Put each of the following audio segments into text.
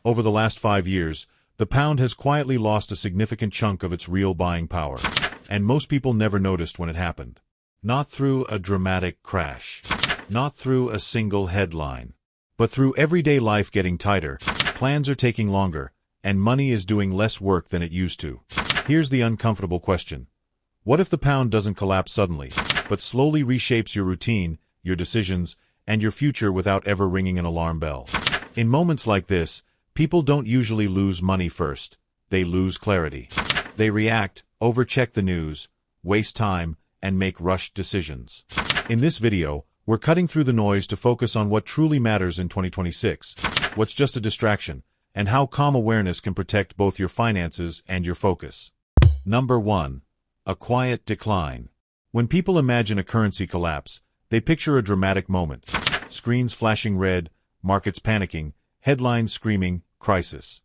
Over the last 5 years, the pound has quietly lost a significant chunk of its real buying power, and most people never noticed when it happened. Not through a dramatic crash, not through a single headline, but through everyday life getting tighter, plans are taking longer, and money is doing less work than it used to. Here's the uncomfortable question. What if the pound doesn't collapse suddenly, but slowly reshapes your routine, your decisions, and your future without ever ringing an alarm bell? In moments like this, people don't usually lose money first. They lose clarity. They react, overcheck the news, waste time, and make rushed decisions. In this video, we're cutting through the noise to focus on what truly matters in 2026, what's just a distraction, and how calm awareness can protect both your finances and your focus. Number 1. A quiet decline. When people imagine a currency collapse, they picture a dramatic moment. Screens flashing red, markets panicking, headlines screaming, crisis.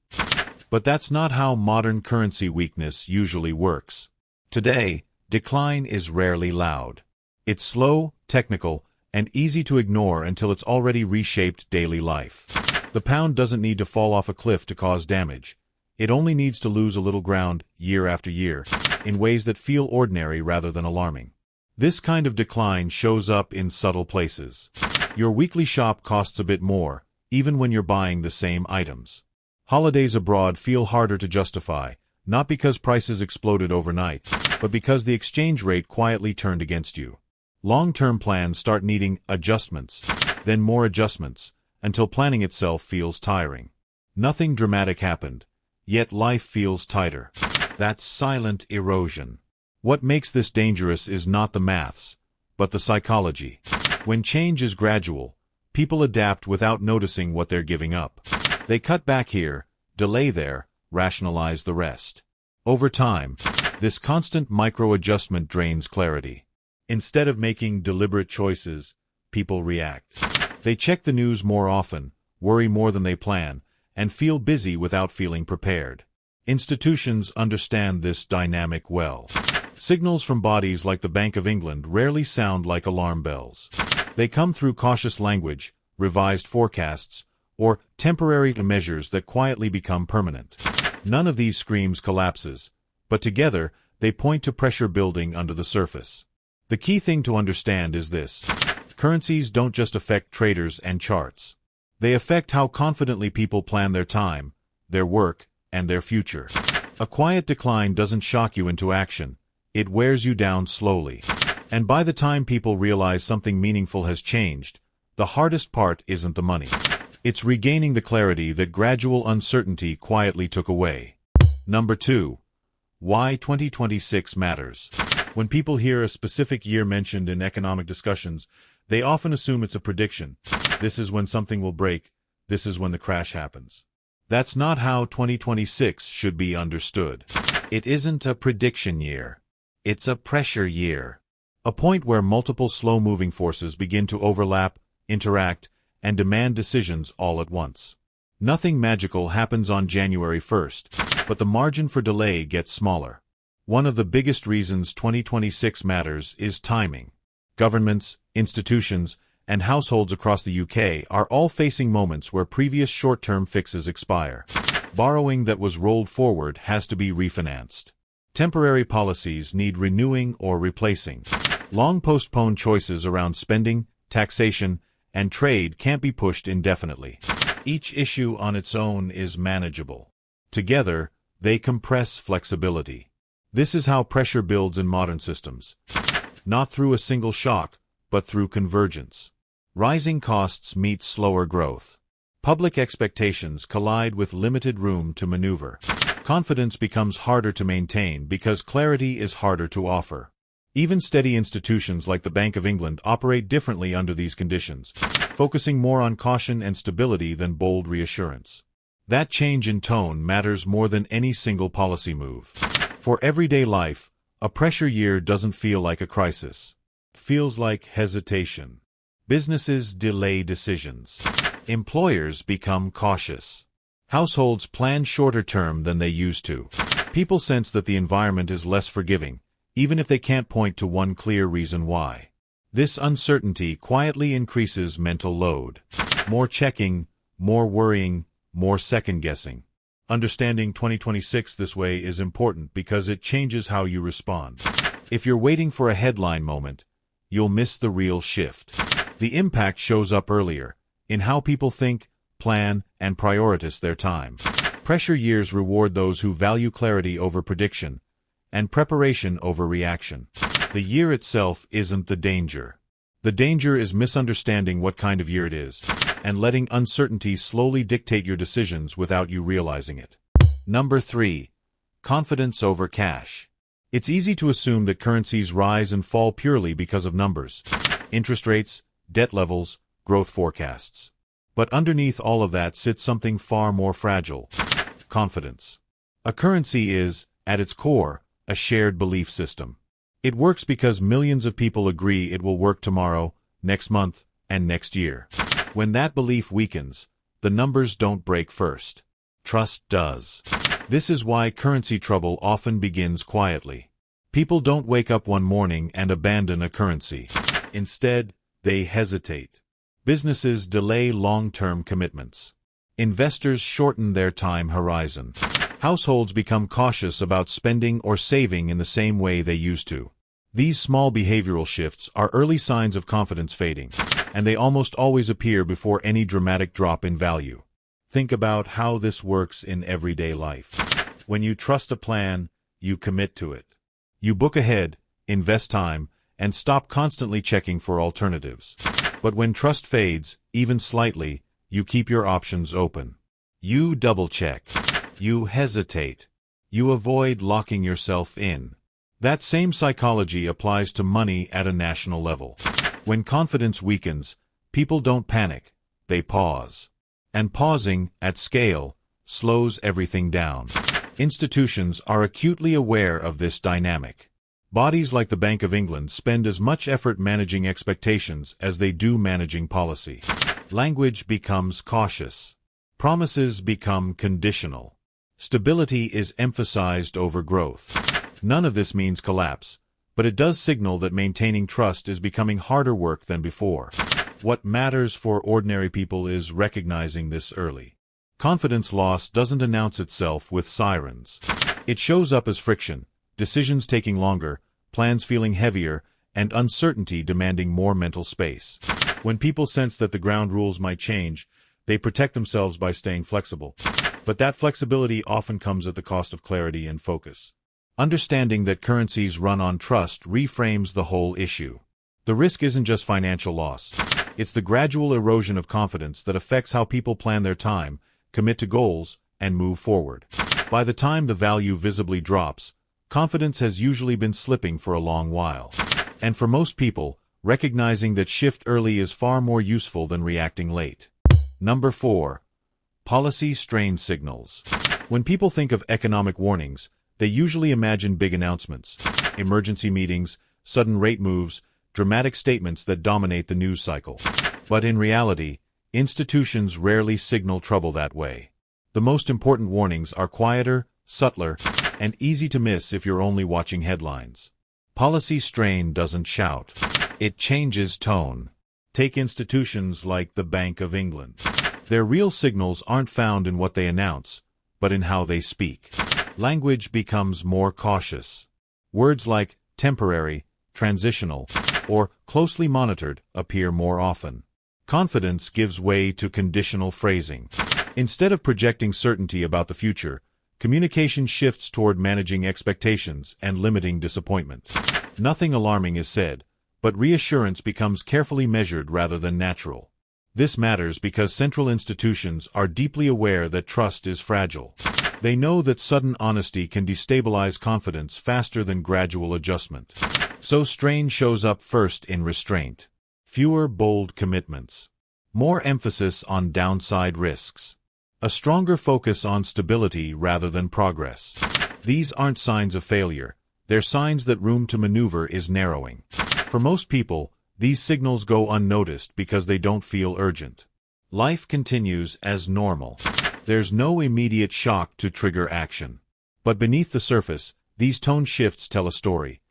But that's not how modern currency weakness usually works. Today, decline is rarely loud. It's slow, technical, and easy to ignore until it's already reshaped daily life. The pound doesn't need to fall off a cliff to cause damage. It only needs to lose a little ground, year after year, in ways that feel ordinary rather than alarming. This kind of decline shows up in subtle places. Your weekly shop costs a bit more, even when you're buying the same items. Holidays abroad feel harder to justify, not because prices exploded overnight, but because the exchange rate quietly turned against you. Long-term plans start needing adjustments, then more adjustments, until planning itself feels tiring. Nothing dramatic happened, yet life feels tighter. That's silent erosion. What makes this dangerous is not the maths, but the psychology. When change is gradual, people adapt without noticing what they're giving up. They cut back here, delay there, rationalize the rest. Over time, this constant micro-adjustment drains clarity. Instead of making deliberate choices, people react. They check the news more often, worry more than they plan, and feel busy without feeling prepared. Institutions understand this dynamic well. Signals from bodies like the Bank of England rarely sound like alarm bells. They come through cautious language, revised forecasts, or temporary measures that quietly become permanent. None of these screams collapses, but together they point to pressure building under the surface. The key thing to understand is this. Currencies don't just affect traders and charts. They affect how confidently people plan their time, their work, and their future. A quiet decline doesn't shock you into action. It wears you down slowly. And by the time people realize something meaningful has changed, the hardest part isn't the money. It's regaining the clarity that gradual uncertainty quietly took away. Number 2. Why 2026 matters. When people hear a specific year mentioned in economic discussions, they often assume it's a prediction. This is when something will break. This is when the crash happens. That's not how 2026 should be understood. It isn't a prediction year. It's a pressure year. A point where multiple slow-moving forces begin to overlap, interact, and demand decisions all at once. Nothing magical happens on January 1st, but the margin for delay gets smaller. One of the biggest reasons 2026 matters is timing. Governments, institutions, and households across the UK are all facing moments where previous short-term fixes expire. Borrowing that was rolled forward has to be refinanced. Temporary policies need renewing or replacing. Long postponed choices around spending, taxation, and trade can't be pushed indefinitely. Each issue on its own is manageable. Together, they compress flexibility. This is how pressure builds in modern systems. Not through a single shock, but through convergence. Rising costs meet slower growth. Public expectations collide with limited room to maneuver. Confidence becomes harder to maintain because clarity is harder to offer. Even steady institutions like the Bank of England operate differently under these conditions, focusing more on caution and stability than bold reassurance. That change in tone matters more than any single policy move. For everyday life, a pressure year doesn't feel like a crisis. It feels like hesitation. Businesses delay decisions. Employers become cautious. Households plan shorter term than they used to. People sense that the environment is less forgiving, even if they can't point to one clear reason why. This uncertainty quietly increases mental load. More checking, more worrying, more second-guessing. Understanding 2026 this way is important because it changes how you respond. If you're waiting for a headline moment, you'll miss the real shift. The impact shows up earlier, in how people think, plan, and prioritize their time. Pressure years reward those who value clarity over prediction, and preparation over reaction. The year itself isn't the danger. The danger is misunderstanding what kind of year it is, and letting uncertainty slowly dictate your decisions without you realizing it. Number 3. Confidence over cash. It's easy to assume that currencies rise and fall purely because of numbers, interest rates, debt levels, growth forecasts. But underneath all of that sits something far more fragile: confidence. A currency is, at its core, a shared belief system. It works because millions of people agree it will work tomorrow, next month, and next year. When that belief weakens, the numbers don't break first. Trust does. This is why currency trouble often begins quietly. People don't wake up one morning and abandon a currency. Instead, they hesitate. Businesses delay long-term commitments. Investors shorten their time horizon. Households become cautious about spending or saving in the same way they used to. These small behavioral shifts are early signs of confidence fading, and they almost always appear before any dramatic drop in value. Think about how this works in everyday life. When you trust a plan, you commit to it. You book ahead, invest time, and stop constantly checking for alternatives. But when trust fades, even slightly, you keep your options open. You double-check. You hesitate. You avoid locking yourself in. That same psychology applies to money at a national level. When confidence weakens, people don't panic, they pause. And pausing, at scale, slows everything down. Institutions are acutely aware of this dynamic. Bodies like the Bank of England spend as much effort managing expectations as they do managing policy. Language becomes cautious. Promises become conditional. Stability is emphasized over growth. None of this means collapse, but it does signal that maintaining trust is becoming harder work than before. What matters for ordinary people is recognizing this early. Confidence loss doesn't announce itself with sirens. It shows up as friction, decisions taking longer, plans feeling heavier, and uncertainty demanding more mental space. When people sense that the ground rules might change, they protect themselves by staying flexible. But that flexibility often comes at the cost of clarity and focus. Understanding that currencies run on trust reframes the whole issue. The risk isn't just financial loss. It's the gradual erosion of confidence that affects how people plan their time, commit to goals, and move forward. By the time the value visibly drops, confidence has usually been slipping for a long while. And for most people, recognizing that shift early is far more useful than reacting late. Number 4. Policy strain signals. When people think of economic warnings, they usually imagine big announcements, emergency meetings, sudden rate moves, dramatic statements that dominate the news cycle. But in reality, institutions rarely signal trouble that way. The most important warnings are quieter, subtler, and easy to miss if you're only watching headlines. Policy strain doesn't shout. It changes tone. Take institutions like the Bank of England. Their real signals aren't found in what they announce, but in how they speak. Language becomes more cautious. Words like temporary, transitional, or closely monitored appear more often. Confidence gives way to conditional phrasing. Instead of projecting certainty about the future, communication shifts toward managing expectations and limiting disappointment. Nothing alarming is said, but reassurance becomes carefully measured rather than natural. This matters because central institutions are deeply aware that trust is fragile. They know that sudden honesty can destabilize confidence faster than gradual adjustment. So strain shows up first in restraint. Fewer bold commitments. More emphasis on downside risks. A stronger focus on stability rather than progress. These aren't signs of failure. They're signs that room to maneuver is narrowing. For most people, these signals go unnoticed because they don't feel urgent. Life continues as normal. There's no immediate shock to trigger action. But beneath the surface, these tone shifts tell a story.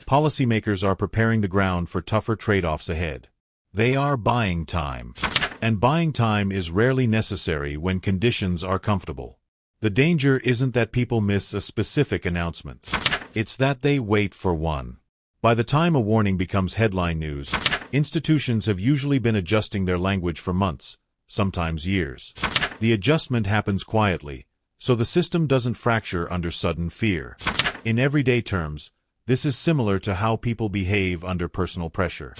Policymakers are preparing the ground for tougher trade-offs ahead. They are buying time. And buying time is rarely necessary when conditions are comfortable. The danger isn't that people miss a specific announcement. It's that they wait for one. By the time a warning becomes headline news, institutions have usually been adjusting their language for months, sometimes years. The adjustment happens quietly, so the system doesn't fracture under sudden fear. In everyday terms, this is similar to how people behave under personal pressure.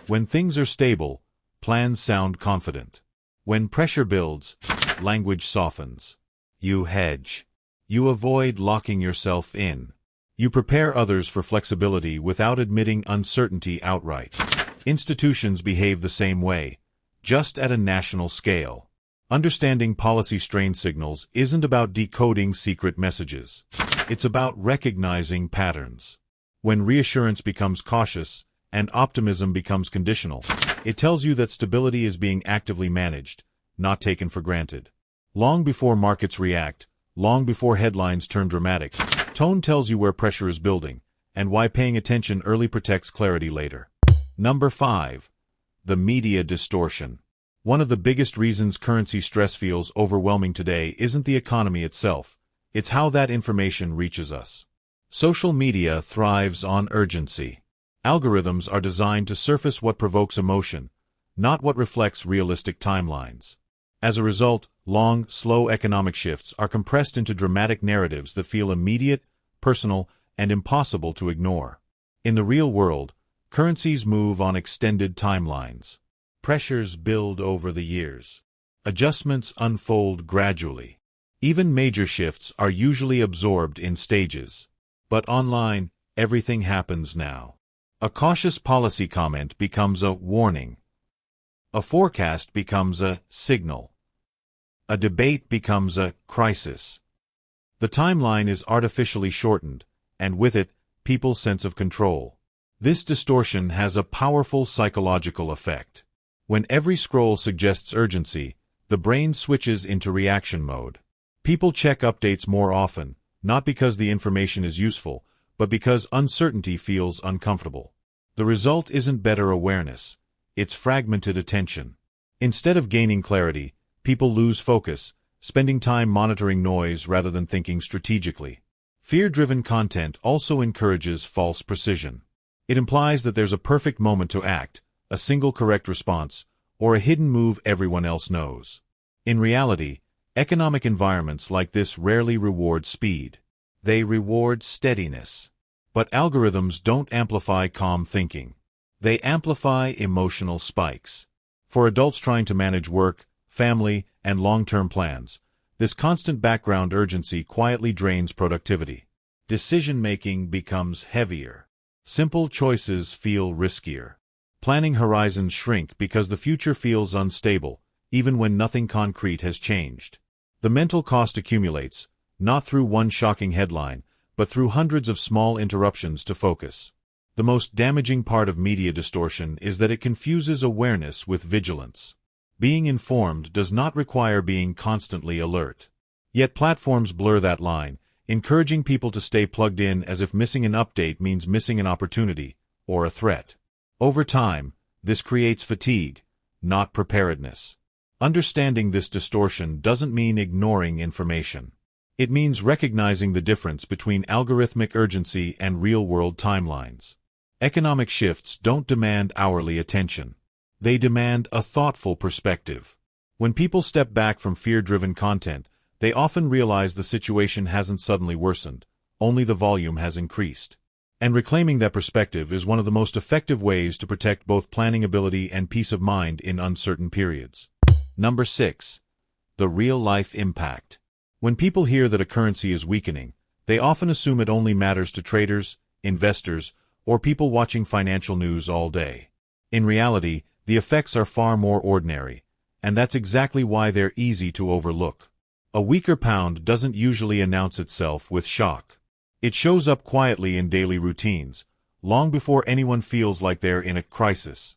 When things are stable, plans sound confident. When pressure builds, language softens. You hedge. You avoid locking yourself in. You prepare others for flexibility without admitting uncertainty outright. Institutions behave the same way, just at a national scale. Understanding policy strain signals isn't about decoding secret messages. It's about recognizing patterns. When reassurance becomes cautious and optimism becomes conditional, it tells you that stability is being actively managed, not taken for granted. Long before markets react, long before headlines turn dramatic, tone tells you where pressure is building and why paying attention early protects clarity later. Number 5. The media distortion. One of the biggest reasons currency stress feels overwhelming today isn't the economy itself, it's how that information reaches us. Social media thrives on urgency. Algorithms are designed to surface what provokes emotion, not what reflects realistic timelines. As a result, long, slow economic shifts are compressed into dramatic narratives that feel immediate, personal, and impossible to ignore. In the real world, currencies move on extended timelines. Pressures build over the years. Adjustments unfold gradually. Even major shifts are usually absorbed in stages. But online, everything happens now. A cautious policy comment becomes a warning. A forecast becomes a signal. A debate becomes a crisis. The timeline is artificially shortened, and with it, people's sense of control. This distortion has a powerful psychological effect. When every scroll suggests urgency, the brain switches into reaction mode. People check updates more often, not because the information is useful, but because uncertainty feels uncomfortable. The result isn't better awareness, it's fragmented attention. Instead of gaining clarity, people lose focus, spending time monitoring noise rather than thinking strategically. Fear-driven content also encourages false precision. It implies that there's a perfect moment to act, a single correct response, or a hidden move everyone else knows. In reality, economic environments like this rarely reward speed. They reward steadiness. But algorithms don't amplify calm thinking. They amplify emotional spikes. For adults trying to manage work, family, and long-term plans, this constant background urgency quietly drains productivity. Decision-making becomes heavier. Simple choices feel riskier. Planning horizons shrink because the future feels unstable, even when nothing concrete has changed. The mental cost accumulates, not through one shocking headline, but through hundreds of small interruptions to focus. The most damaging part of media distortion is that it confuses awareness with vigilance. Being informed does not require being constantly alert. Yet platforms blur that line, encouraging people to stay plugged in as if missing an update means missing an opportunity or a threat. Over time, this creates fatigue, not preparedness. Understanding this distortion doesn't mean ignoring information. It means recognizing the difference between algorithmic urgency and real-world timelines. Economic shifts don't demand hourly attention. They demand a thoughtful perspective. When people step back from fear-driven content, they often realize the situation hasn't suddenly worsened, only the volume has increased. And reclaiming that perspective is one of the most effective ways to protect both planning ability and peace of mind in uncertain periods. Number 6. The real-life impact. When people hear that a currency is weakening, they often assume it only matters to traders, investors, or people watching financial news all day. In reality, the effects are far more ordinary, and that's exactly why they're easy to overlook. A weaker pound doesn't usually announce itself with shock. It shows up quietly in daily routines, long before anyone feels like they're in a crisis.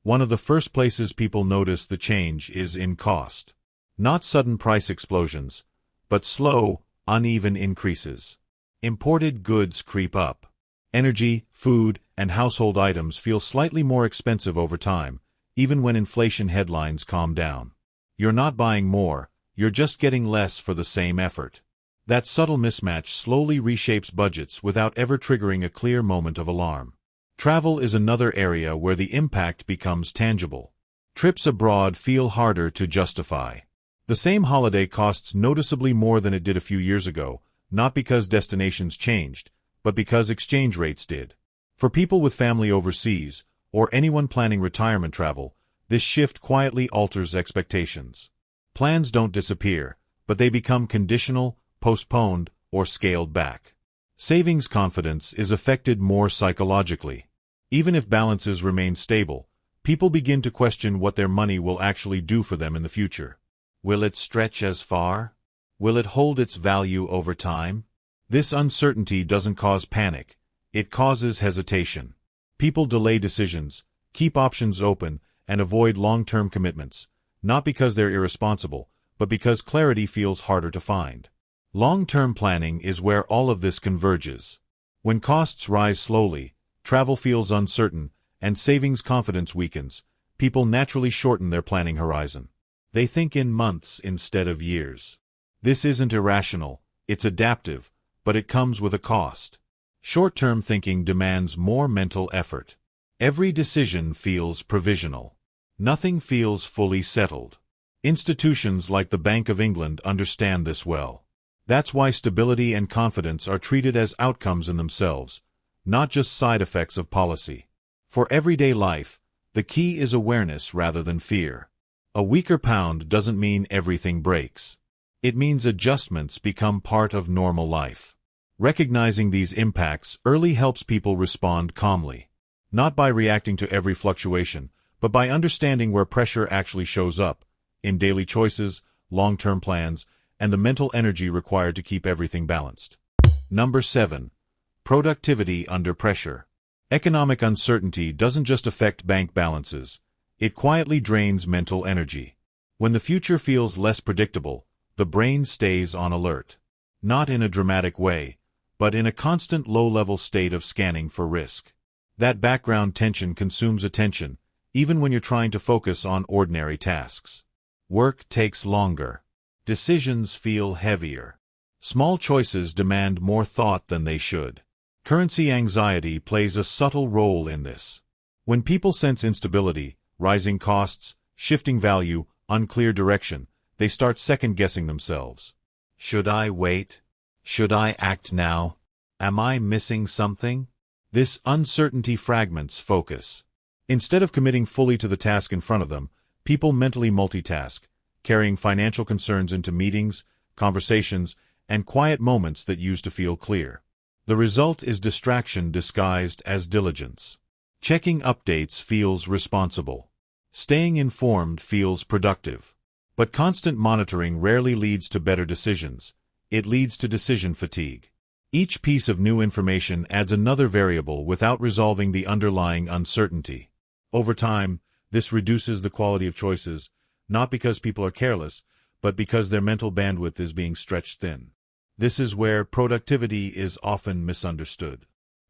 One of the first places people notice the change is in cost. Not sudden price explosions, but slow, uneven increases. Imported goods creep up. Energy, food, and household items feel slightly more expensive over time, even when inflation headlines calm down. You're not buying more, you're just getting less for the same effort. That subtle mismatch slowly reshapes budgets without ever triggering a clear moment of alarm. Travel is another area where the impact becomes tangible. Trips abroad feel harder to justify. The same holiday costs noticeably more than it did a few years ago, not because destinations changed, but because exchange rates did. For people with family overseas, or anyone planning retirement travel, this shift quietly alters expectations. Plans don't disappear, but they become conditional, postponed, or scaled back. Savings confidence is affected more psychologically. Even if balances remain stable, people begin to question what their money will actually do for them in the future. Will it stretch as far? Will it hold its value over time? This uncertainty doesn't cause panic, it causes hesitation. People delay decisions, keep options open, and avoid long-term commitments, not because they're irresponsible, but because clarity feels harder to find. Long-term planning is where all of this converges. When costs rise slowly, travel feels uncertain, and savings confidence weakens, people naturally shorten their planning horizon. They think in months instead of years. This isn't irrational, it's adaptive, but it comes with a cost. Short-term thinking demands more mental effort. Every decision feels provisional. Nothing feels fully settled. Institutions like the Bank of England understand this well. That's why stability and confidence are treated as outcomes in themselves, not just side effects of policy. For everyday life, the key is awareness rather than fear. A weaker pound doesn't mean everything breaks. It means adjustments become part of normal life. Recognizing these impacts early helps people respond calmly, not by reacting to every fluctuation, but by understanding where pressure actually shows up, in daily choices, long-term plans, and the mental energy required to keep everything balanced. Number 7. Productivity under pressure. Economic uncertainty doesn't just affect bank balances, it quietly drains mental energy. When the future feels less predictable, the brain stays on alert. Not in a dramatic way, but in a constant low-level state of scanning for risk. That background tension consumes attention, even when you're trying to focus on ordinary tasks. Work takes longer. Decisions feel heavier. Small choices demand more thought than they should. Currency anxiety plays a subtle role in this. When people sense instability, rising costs, shifting value, unclear direction, they start second-guessing themselves. Should I wait? Should I act now? Am I missing something? This uncertainty fragments focus. Instead of committing fully to the task in front of them, people mentally multitask, carrying financial concerns into meetings, conversations, and quiet moments that used to feel clear. The result is distraction disguised as diligence. Checking updates feels responsible. Staying informed feels productive. But constant monitoring rarely leads to better decisions. It leads to decision fatigue. Each piece of new information adds another variable without resolving the underlying uncertainty. Over time, this reduces the quality of choices, not because people are careless, but because their mental bandwidth is being stretched thin. This is where productivity is often misunderstood.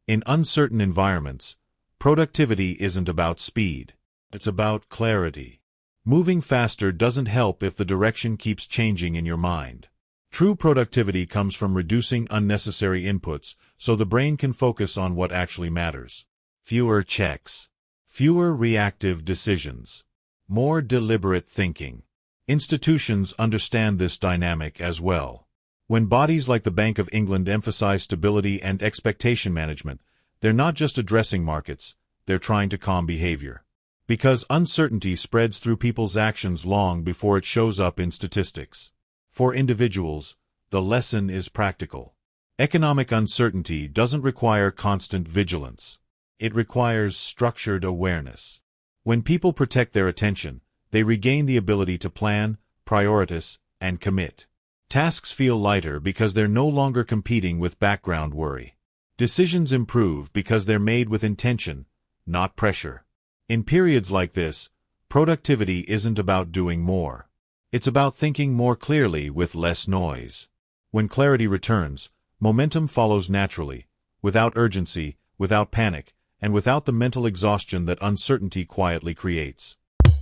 In uncertain environments, productivity isn't about speed. It's about clarity. Moving faster doesn't help if the direction keeps changing in your mind. True productivity comes from reducing unnecessary inputs so the brain can focus on what actually matters. Fewer checks. Fewer reactive decisions. More deliberate thinking. Institutions understand this dynamic as well. When bodies like the Bank of England emphasize stability and expectation management, they're not just addressing markets, they're trying to calm behavior. Because uncertainty spreads through people's actions long before it shows up in statistics. For individuals, the lesson is practical. Economic uncertainty doesn't require constant vigilance. It requires structured awareness. When people protect their attention, they regain the ability to plan, prioritize, and commit. Tasks feel lighter because they're no longer competing with background worry. Decisions improve because they're made with intention, not pressure. In periods like this, productivity isn't about doing more. It's about thinking more clearly with less noise. When clarity returns, momentum follows naturally, without urgency, without panic, and without the mental exhaustion that uncertainty quietly creates.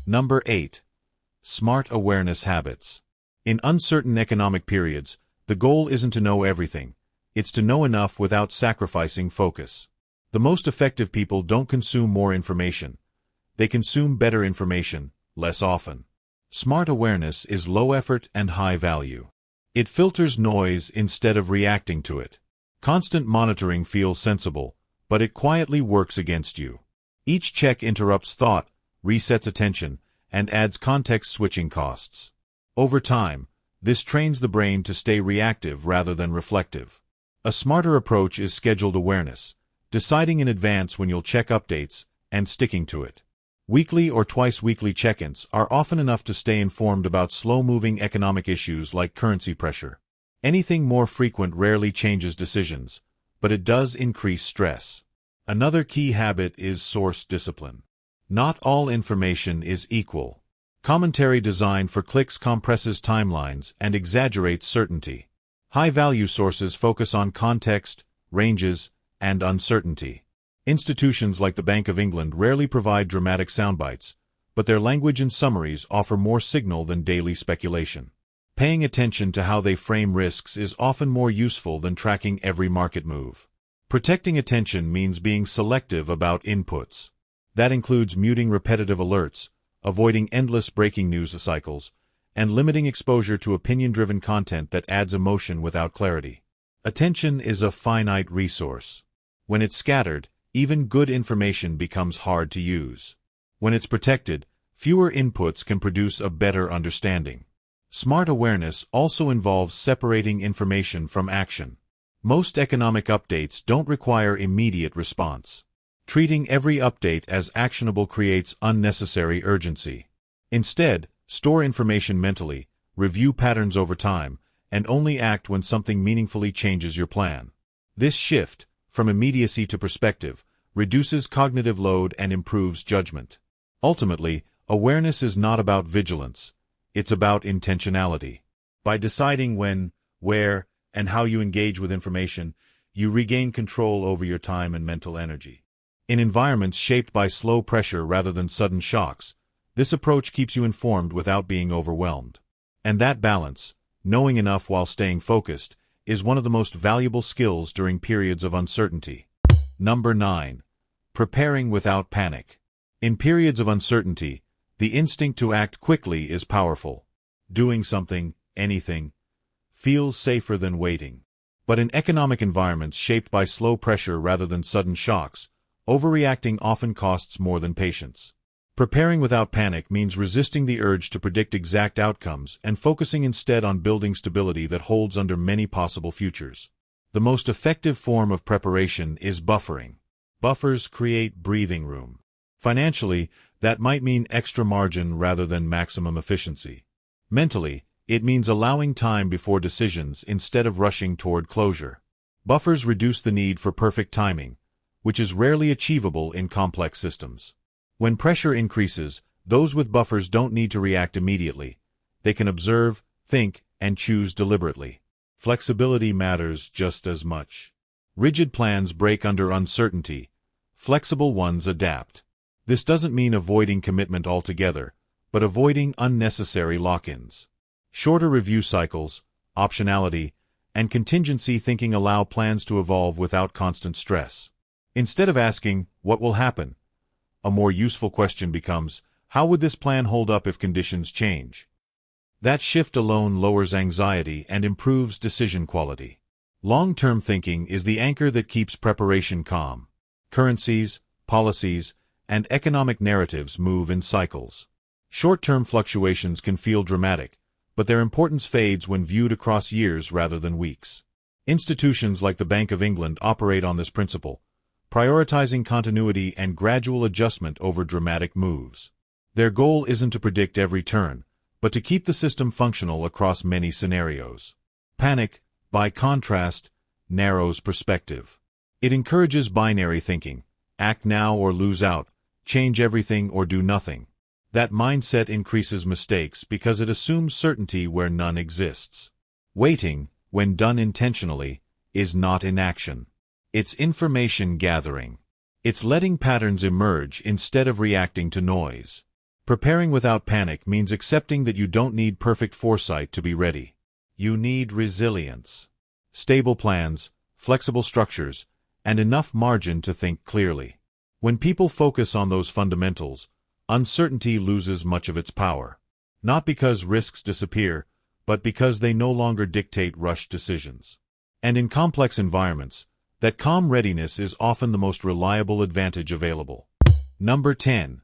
Number 8. Smart awareness habits. In uncertain economic periods, the goal isn't to know everything. It's to know enough without sacrificing focus. The most effective people don't consume more information. They consume better information, less often. Smart awareness is low effort and high value. It filters noise instead of reacting to it. Constant monitoring feels sensible, but it quietly works against you. Each check interrupts thought, resets attention, and adds context-switching costs. Over time, this trains the brain to stay reactive rather than reflective. A smarter approach is scheduled awareness, deciding in advance when you'll check updates and sticking to it. Weekly or twice-weekly check-ins are often enough to stay informed about slow-moving economic issues like currency pressure. Anything more frequent rarely changes decisions, but it does increase stress. Another key habit is source discipline. Not all information is equal. Commentary designed for clicks compresses timelines and exaggerates certainty. High-value sources focus on context, ranges, and uncertainty. Institutions like the Bank of England rarely provide dramatic soundbites, but their language and summaries offer more signal than daily speculation. Paying attention to how they frame risks is often more useful than tracking every market move. Protecting attention means being selective about inputs. That includes muting repetitive alerts, avoiding endless breaking news cycles, and limiting exposure to opinion-driven content that adds emotion without clarity. Attention is a finite resource. When it's scattered, even good information becomes hard to use. When it's protected, fewer inputs can produce a better understanding. Smart awareness also involves separating information from action. Most economic updates don't require immediate response. Treating every update as actionable creates unnecessary urgency. Instead, store information mentally, review patterns over time, and only act when something meaningfully changes your plan. This shift, from immediacy to perspective, reduces cognitive load and improves judgment. Ultimately, awareness is not about vigilance. It's about intentionality. By deciding when, where, and how you engage with information, you regain control over your time and mental energy. In environments shaped by slow pressure rather than sudden shocks, this approach keeps you informed without being overwhelmed. And that balance, knowing enough while staying focused, is one of the most valuable skills during periods of uncertainty. Number 9. Preparing without panic. In periods of uncertainty, the instinct to act quickly is powerful. Doing something, anything, feels safer than waiting. But in economic environments shaped by slow pressure rather than sudden shocks, overreacting often costs more than patience. Preparing without panic means resisting the urge to predict exact outcomes and focusing instead on building stability that holds under many possible futures. The most effective form of preparation is buffering. Buffers create breathing room. Financially, that might mean extra margin rather than maximum efficiency. Mentally, it means allowing time before decisions instead of rushing toward closure. Buffers reduce the need for perfect timing, which is rarely achievable in complex systems. When pressure increases, those with buffers don't need to react immediately. They can observe, think, and choose deliberately. Flexibility matters just as much. Rigid plans break under uncertainty. Flexible ones adapt. This doesn't mean avoiding commitment altogether, but avoiding unnecessary lock-ins. Shorter review cycles, optionality, and contingency thinking allow plans to evolve without constant stress. Instead of asking, "What will happen?" a more useful question becomes, "How would this plan hold up if conditions change?" That shift alone lowers anxiety and improves decision quality. Long-term thinking is the anchor that keeps preparation calm. Currencies, policies, and economic narratives move in cycles. Short-term fluctuations can feel dramatic, but their importance fades when viewed across years rather than weeks. Institutions like the Bank of England operate on this principle, prioritizing continuity and gradual adjustment over dramatic moves. Their goal isn't to predict every turn, but to keep the system functional across many scenarios. Panic, by contrast, narrows perspective. It encourages binary thinking: act now or lose out, change everything or do nothing. That mindset increases mistakes because it assumes certainty where none exists. Waiting, when done intentionally, is not inaction. It's information gathering. It's letting patterns emerge instead of reacting to noise. Preparing without panic means accepting that you don't need perfect foresight to be ready. You need resilience, stable plans, flexible structures, and enough margin to think clearly. When people focus on those fundamentals, uncertainty loses much of its power. Not because risks disappear, but because they no longer dictate rushed decisions. And in complex environments, that calm readiness is often the most reliable advantage available. Number 10.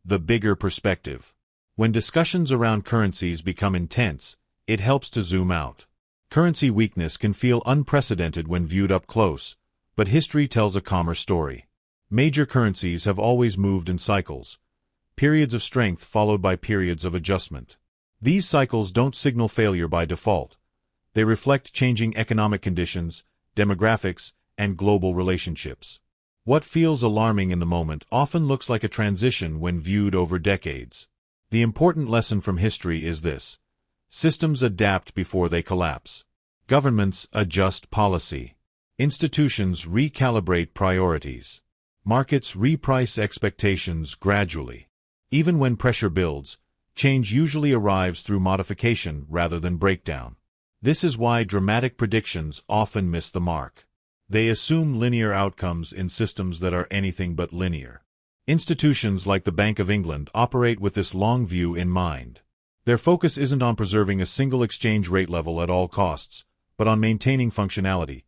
The bigger perspective. When discussions around currencies become intense, it helps to zoom out. Currency weakness can feel unprecedented when viewed up close, but history tells a calmer story. Major currencies have always moved in cycles, periods of strength followed by periods of adjustment. These cycles don't signal failure by default. They reflect changing economic conditions, demographics, and global relationships. What feels alarming in the moment often looks like a transition when viewed over decades. The important lesson from history is this: systems adapt before they collapse. Governments adjust policy. Institutions recalibrate priorities. Markets reprice expectations gradually. Even when pressure builds, change usually arrives through modification rather than breakdown. This is why dramatic predictions often miss the mark. They assume linear outcomes in systems that are anything but linear. Institutions like the Bank of England operate with this long view in mind. Their focus isn't on preserving a single exchange rate level at all costs, but on maintaining functionality,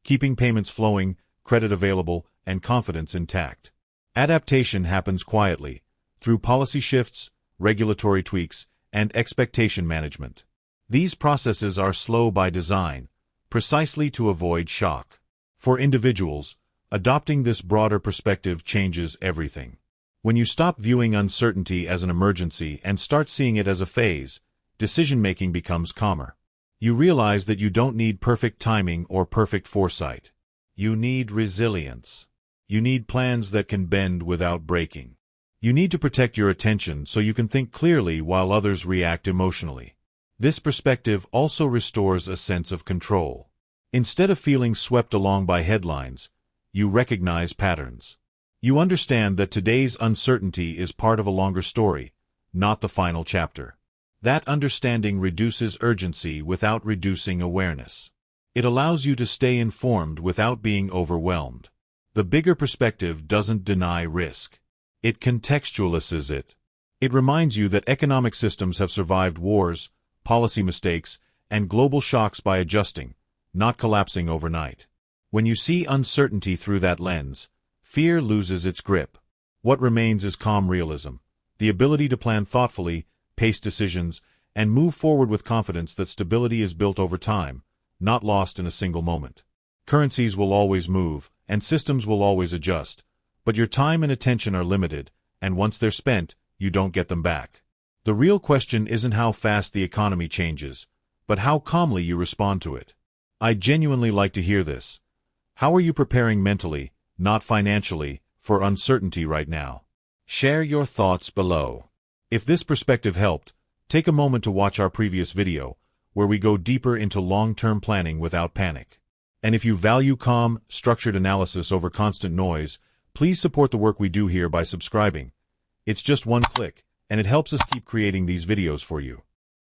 keeping payments flowing, credit available, and confidence intact. Adaptation happens quietly, through policy shifts, regulatory tweaks, and expectation management. These processes are slow by design, precisely to avoid shock. For individuals, adopting this broader perspective changes everything. When you stop viewing uncertainty as an emergency and start seeing it as a phase, decision-making becomes calmer. You realize that you don't need perfect timing or perfect foresight. You need resilience. You need plans that can bend without breaking. You need to protect your attention so you can think clearly while others react emotionally. This perspective also restores a sense of control. Instead of feeling swept along by headlines, you recognize patterns. You understand that today's uncertainty is part of a longer story, not the final chapter. That understanding reduces urgency without reducing awareness. It allows you to stay informed without being overwhelmed. The bigger perspective doesn't deny risk. It contextualizes it. It reminds you that economic systems have survived wars, policy mistakes, and global shocks by adjusting, not collapsing overnight. When you see uncertainty through that lens, fear loses its grip. What remains is calm realism, the ability to plan thoughtfully, pace decisions, and move forward with confidence that stability is built over time, not lost in a single moment. Currencies will always move, and systems will always adjust, but your time and attention are limited, and once they're spent, you don't get them back. The real question isn't how fast the economy changes, but how calmly you respond to it. I'd genuinely like to hear this. How are you preparing mentally, not financially, for uncertainty right now? Share your thoughts below. If this perspective helped, take a moment to watch our previous video, where we go deeper into long-term planning without panic. And if you value calm, structured analysis over constant noise, please support the work we do here by subscribing. It's just one click, and it helps us keep creating these videos for you.